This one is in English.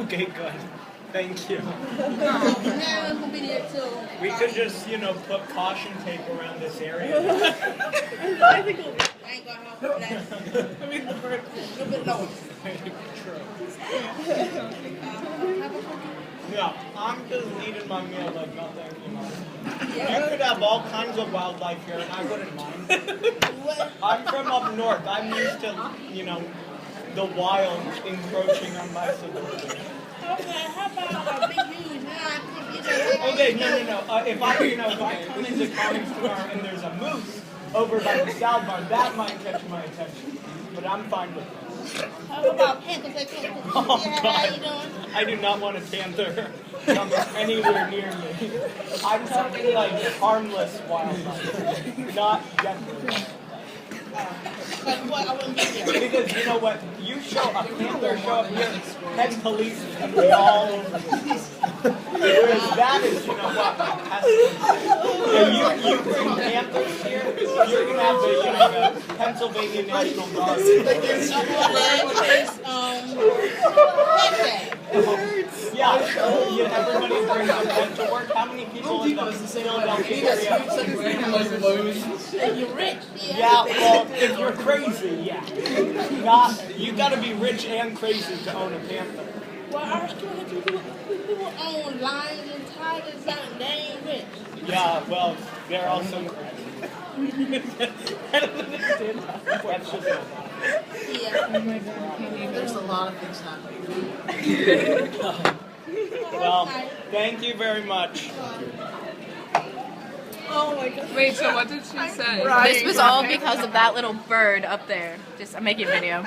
Okay, good. Thank you. We could just, put caution tape around this area. I think we'll be. I ain't gonna help with that. I mean, the bird. A little bit lower. Yeah, I'm just eating my meal like nothing, You could have all kinds of wildlife here, and I wouldn't mind. I'm from up north. I'm used to, the wild encroaching on my suburbia. Okay, how about a big huge Okay, no. If I come into Comics tomorrow and there's a moose over by the salad bar, that might catch my attention. But I'm fine with it. How about panthers? Oh, How you doing? God. I do not want a panther come anywhere near me. I'm talking like harmless wildlife, not deadly. But what? I wouldn't be here. Because you know what? You show a panther show up here, head police is going to be all over the place. Whereas that is, if you bring panthers here, you're going to have the Pennsylvania National Guard. Yeah, everybody brings a pet to work. How many people in the Philadelphia area? You're rich. Yeah, well, if you're crazy, yeah. You gotta be rich and crazy to own a panther. Well, our students people own lions and tigers and they ain't rich. Yeah, well, they're also crazy. I don't understand that. That's just Yeah. Oh my God. There's a lot of things happening. Well, thank you very much. Oh my God. Wait, so what did she say? Right. This was all because of that little bird up there. I'm making a video.